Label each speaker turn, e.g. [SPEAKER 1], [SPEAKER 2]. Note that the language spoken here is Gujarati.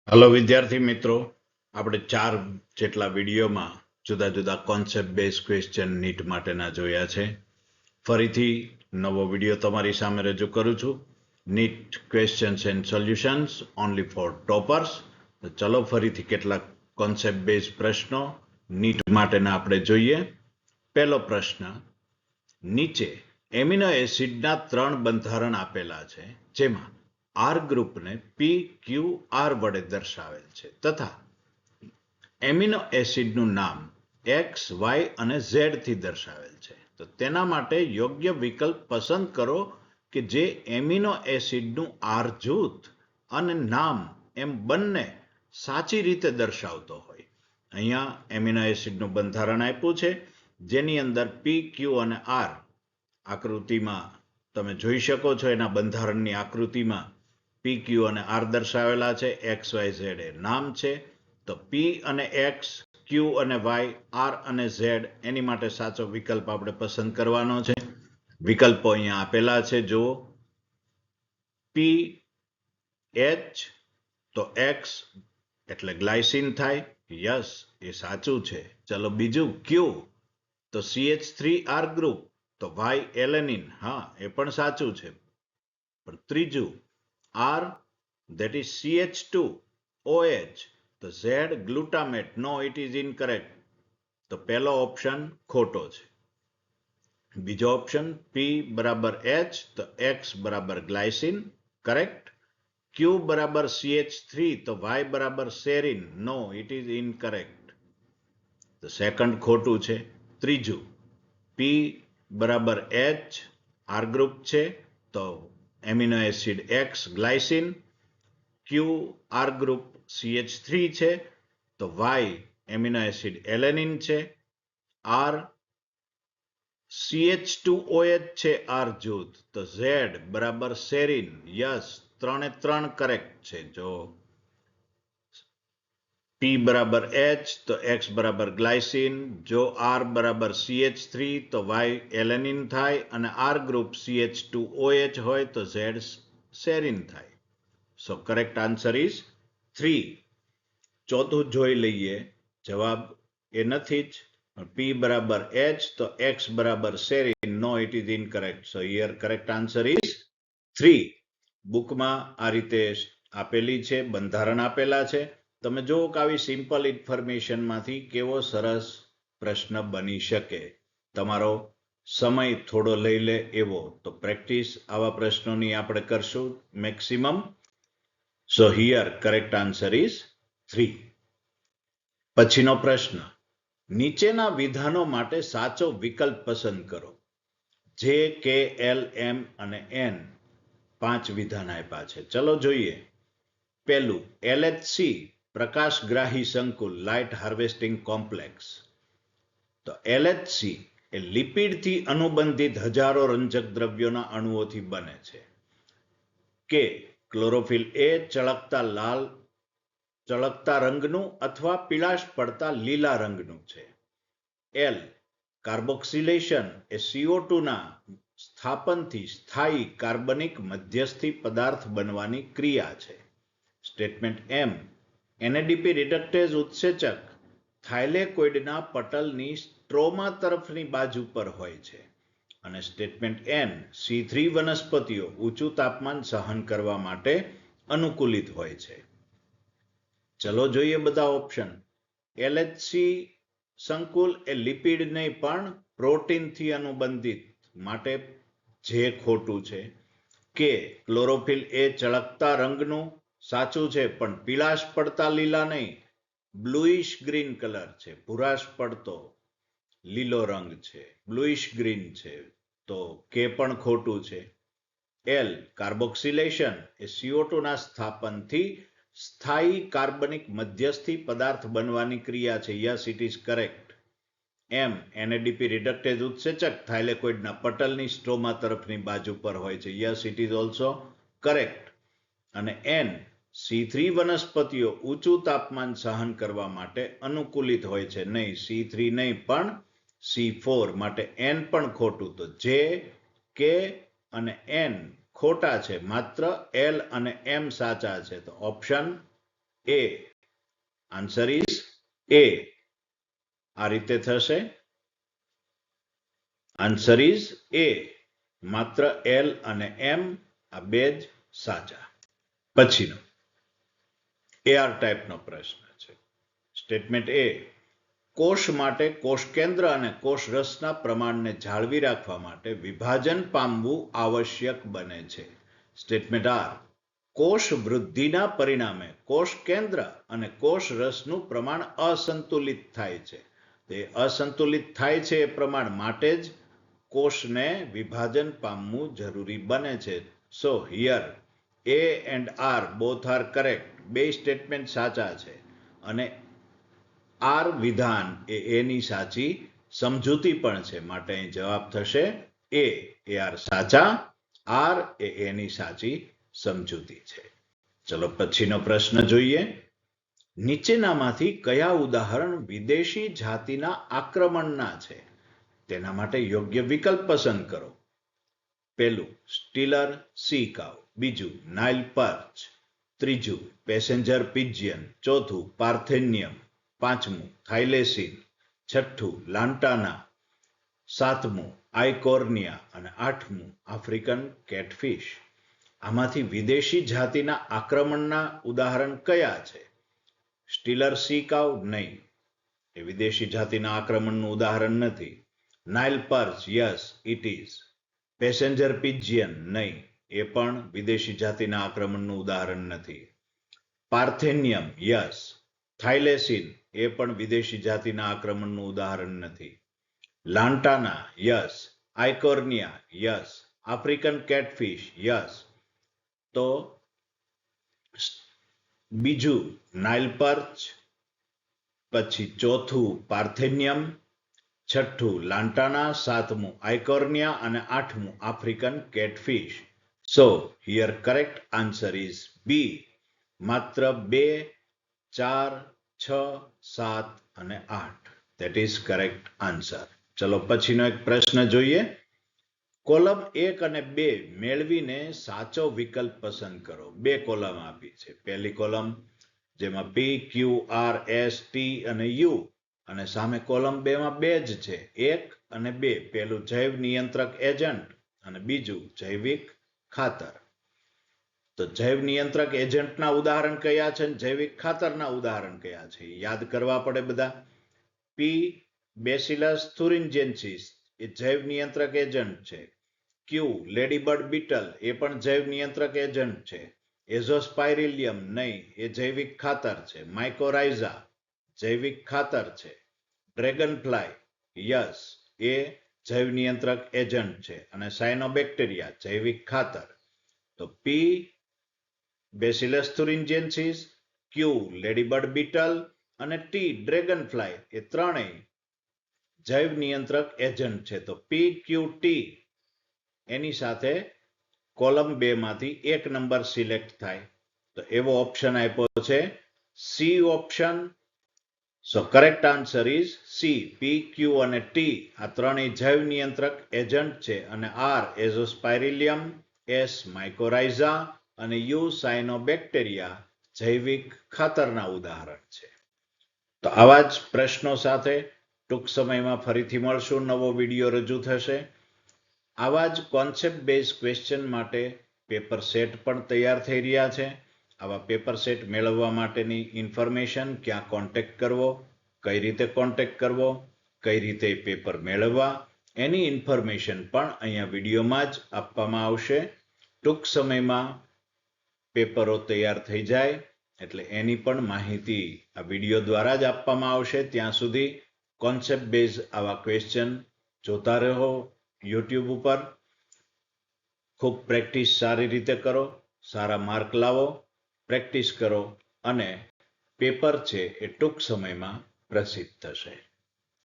[SPEAKER 1] हेलो विद्यार्थी मित्रों, આપણે 4 જેટલા વિડીયોમાં જુદા જુદા કોન્સેપ્ટ બેઝ ક્વેશ્ચન નીટ માટેના જોયા છે. ફરીથી નવો વિડીયો તમારી સામે રજૂ કરું છું. NEET questions and solutions only for toppers. તો ચલો ફરીથી કેટલાક કોન્સેપ્ટ બેઝ પ્રશ્નો નીટ માટેના આપણે જોઈએ. પહેલો પ્રશ્ન, નીચે એમિનો એસિડના 3 બંધારણ આપેલા છે, જેમાં આર ગ્રુપને PQR વડે દર્શાવેલ છે તથા એમિનો એસિડનું નામ X, Y અને Z થી દર્શાવેલ છે. તો તેના માટે યોગ્ય વિકલ્પ પસંદ કરો કે જે એમિનો એસિડનું આર જૂથ અને નામ એમ બંને સાચી રીતે દર્શાવતો હોય. અહીંયા એમિનો એસિડનું બંધારણ આપ્યું છે, જેની અંદર PQ અને R આકૃતિમાં તમે જોઈ શકો છો. એના બંધારણની આકૃતિમાં PQ અને R દર્શાવેલા છે, XYZ એ નામ છે. તો P અને X, Q અને Y, R અને Z એની માટે સાચો વિકલ્પ આપણે પસંદ કરવાનો છે. વિકલ્પો અહીંયા આપેલા છે, જો PH તો X એટલે ગ્લાયસિન થાય, યસ એ સાચું છે. ચલો બીજું, Q તો CH3R ગ્રુપ તો Y એલેનિન, હા એ પણ સાચું છે. પણ ત્રીજું, R that is CH2OH તો Z glutamate, no it is incorrect. તો પહેલો ઓપ્શન ખોટો છે. બીજો ઓપ્શન P બરાબર H તો X બરાબર ગ્લાયસિન, કરેક્ટ. Q બરાબર CH3 તો Y બરાબર serine, no it is incorrect. તો સેકન્ડ ખોટું છે. ત્રીજું, P બરાબર H R ગ્રુપ છે તો amino acid X glycine, Q R group CH3 છે તો Y એમિનો એસિડ એલેનિન છે, R CH2OH છે R જૂથ તો Z બરાબર સેરિન, યસ 3 કરેક્ટ છે. જો P બરાબર H તો X બરાબર ગ્લાયસિન, જો R બરાબર CH3 તો Y એલેનિન થાય અને R ગ્રુપ CH2OH હોય તો Z સેરિન થાય. સો કરેક્ટ આન્સર ઇઝ 3. ચોથું જોઈ લઈએ. જવાબ એ નથી જ. P બરાબર H તો X બરાબર serine, no it is incorrect. So here correct answer is 3. બુકમાં આ રીતે આપેલી છે, બંધારણ આપેલા છે. તમે જુઓ કે આવી સિમ્પલ ઇન્ફોર્મેશનમાંથી કેવો સરસ પ્રશ્ન બની શકે. તમારો સમય થોડો લઈ લે એવો. તો પ્રેક્ટિસ આવા પ્રશ્નોની આપણે કરશું maximum. So here correct answer is 3. પછીનો પ્રશ્ન, નીચેના વિધાનો માટે સાચો વિકલ્પ પસંદ કરો. J, K, L, M અને N 5 વિધાન આપ્યા છે. ચલો જોઈએ. પહેલું, LHC પ્રકાશગ્રાહી સંકુલ, લાઇટ હાર્વેસ્ટિંગ કોમ્પ્લેક્સ. તો LHC એ લિપિડથી અનુબંધિત હજારો રંજક દ્રવ્યોના અણુઓથી બને છે. કે ક્લોરોફિલ એ ચળકતા રંગનું અથવા પીળાશ પડતા લીલા રંગનું છે. L કાર્બોક્સિલેશન એ CO2 ના સ્થાપનથી સ્થાયી કાર્બનિક મધ્યસ્થી પદાર્થ બનવાની ક્રિયા છે. સ્ટેટમેન્ટ M NADP રિડક્ટેઝ ઉત્સેચક થાઇલેકોઇડના પટલની સ્ટ્રોમા તરફની બાજુ પર હોય છે. અને સ્ટેટમેન્ટ N C3 વનસ્પતિઓ ઊંચું તાપમાન સહન કરવા માટે અનુકૂલિત હોય છે. ચલો જોઈએ બધા ઓપ્શન. LHC સંકુલ એ લિપિડ નહીં પણ પ્રોટીનથી અનુબંધિત, માટે જે ખોટું છે. કે ક્લોરોફિલ એ ચળકતા રંગનું, સાચું છે પણ પીળાશ પડતા લીલા નહીં, બ્લુઇશ ગ્રીન કલર છે, ભૂરાશ પડતો લીલો રંગ છે, બ્લુઇશ ગ્રીન છે. તો કે પણ ખોટું છે. L કાર્બોક્સિલેશન એ CO2 ના સ્થાપનથી સ્થાયી કાર્બનિક મધ્યસ્થી પદાર્થ બનવાની ક્રિયા છે, yes it is correct. M NADP reductase ઉત્સેચક થાઇલેકોઇડના પટલની સ્ટ્રોમા તરફની બાજુ પર હોય છે, yes it is also correct. અને N C3 વનસ્પતિઓ ઊંચું તાપમાન સહન કરવા માટે અનુકૂલિત હોય છે, નહીં C3 નહીં પણ C4, માટે N પણ ખોટું. તો J, K અને N ખોટા છે, માત્ર L અને M સાચા છે. તો ઓપ્શન એ. આન્સર ઇઝ એ. આ રીતે થશે. આન્સર ઇઝ એ. માત્ર એલ અને એમ આ બે જ સાચા. પછીનો AR ટાઈપનો પ્રશ્ન છે. સ્ટેટમેન્ટ એ. કોષ માટે કોષ કેન્દ્ર અને કોષ રસના પ્રમાણને જાળવી રાખવા માટે વિભાજન પામવું આવશ્યક બને છે. Statement are. કોષ વૃદ્ધિના પરિણામે કોષ કેન્દ્ર અને કોષ રસનું પ્રમાણ અસંતુલિત થાય છે. તે અસંતુલિત થાય છે એ પ્રમાણ માટે જ કોષને વિભાજન પામવું જરૂરી બને છે. So here A and R both are correct. બે સ્ટેટમેન્ટ સાચા છે અને આર વિધાન એ એની સાચી સમજૂતી પણ છે. માટે અહીં જવાબ થશે એ. આર સાચા, આર એ એની સાચી સમજૂતી છે. ચલો પછીનો પ્રશ્ન જોઈએ. નીચેનામાંથી કયા ઉદાહરણ વિદેશી જાતિના આક્રમણના છે? તેના માટે યોગ્ય વિકલ્પ પસંદ કરો. પહેલું સ્ટીલર સી કાઉ, બીજું નાઇલ પર્ચ, ત્રીજું પેસેન્જર પિજિયન, ચોથું પાર્થેનિયમ, પાંચમું થાઇલેસીન, છઠ્ઠું લાન્ટાના, સાતમું આઇકોર્નિયા અને આઠમું આફ્રિકન કેટફિશ. આમાંથી વિદેશી જાતિના આક્રમણના ઉદાહરણ કયા છે? સ્ટીલર સી કાઉ નહીં, એ વિદેશી જાતિના આક્રમણનું ઉદાહરણ નથી. Nile perch yes it is. Passenger pigeon નહીં, એ પણ વિદેશી જાતિના આક્રમણનું ઉદાહરણ નથી. પાર્થેનિયમ યસ. થાઇલેસીન એ પણ વિદેશી જાતિના આક્રમણનું ઉદાહરણ નથી. Lantana yes. Eichhornia yes. African catfish yes. તો બીજું નાઇલ પર્ચ, પછી ચોથું પાર્થેનિયમ, છઠ્ઠું લાન્ટાના, સાતમું આઇકોર્નિયા અને આઠમું African catfish. So here correct answer is B. માત્ર 2, 4, 6, 7 અને 8. That is correct answer. ચલો પછીનો એક પ્રશ્ન જોઈએ. કોલમ 1 અને 2 મેળવીને સાચો વિકલ્પ પસંદ કરો. બે કોલમ આપી છે. પહેલી કોલમ જેમાં P, Q, R, S, T અને U અને સામે કોલમ 2 માં બે જ છે, 1 અને 2. પહેલું જૈવ નિયંત્રક એજન્ટ અને બીજું જૈવિક ખાતર. તો જૈવ નિયંત્રક એજન્ટના ઉદાહરણ કયા છે અને જૈવિક ખાતરના ઉદાહરણ કયા છે યાદ કરવા પડે બધા. P. બેસિલસ થુરિન્જેન્સિસ એ જૈવ નિયંત્રક એજન્ટ છે. Q. લેડીબર્ડ બીટલ એ પણ જૈવ નિયંત્રક એજન્ટ છે. એઝોસ્પાઇરિલિયમ નહીં, એ જૈવિક ખાતર છે. માઇકોરાઇઝા જૈવિક ખાતર છે. ડ્રેગનફ્લાય યસ એ જૈવ નિયંત્રક એજન્ટ છે. અને સાયનોબેક્ટેરિયા જૈવિક ખાતર. તો P. Bacillus thuringiensis, Q. Ladybird beetle અને T. ડ્રેગનફ્લાય એ ત્રણેય જૈવ નિયંત્રક એજન્ટ છે. તો PQT એની સાથે કોલમ 2 માંથી એક નંબર સિલેક્ટ થાય. તો એવો ઓપ્શન આપ્યો છે C option. So correct answer is C. P, Q અને T આ ત્રણેય જૈવ નિયંત્રક એજન્ટ છે અને R એઝોસ્પાઇરિલિયમ, S માઇકોરાઇઝા અને U સાયનોબેક્ટેરિયા જૈવિક ખાતરના ઉદાહરણ છે. તો આવા જ પ્રશ્નો સાથે ટૂંક સમયમાં ફરીથી મળશું. નવો વિડીયો રજૂ થશે. આવા જ કોન્સેપ્ટ બેઝ ક્વેશ્ચન માટે પેપર સેટ પણ તૈયાર થઈ રહ્યા છે. આવા પેપર સેટ મેળવવા માટેની ઇન્ફોર્મેશન, ક્યાં કોન્ટેક્ટ કરવો, કઈ રીતે કોન્ટેક્ટ કરવો, કઈ રીતે પેપર મેળવવા, એની ઇન્ફોર્મેશન પણ અહીંયા વિડીયોમાં જ આપવામાં આવશે. ટૂંક સમયમાં પેપરો તૈયાર થઈ જાય એટલે એની પણ માહિતી આ વિડીયો દ્વારા જ આપવામાં આવશે. ત્યાં સુધી કોન્સેપ્ટ બેઝ આવા ક્વેશ્ચન જોતા રહો યુટ્યુબ ઉપર. ખૂબ પ્રેક્ટિસ સારી રીતે કરો, સારા માર્ક લાવો, પ્રેક્ટિસ કરો અને પેપર છે એ ટૂંક સમયમાં પ્રસિદ્ધ થશે.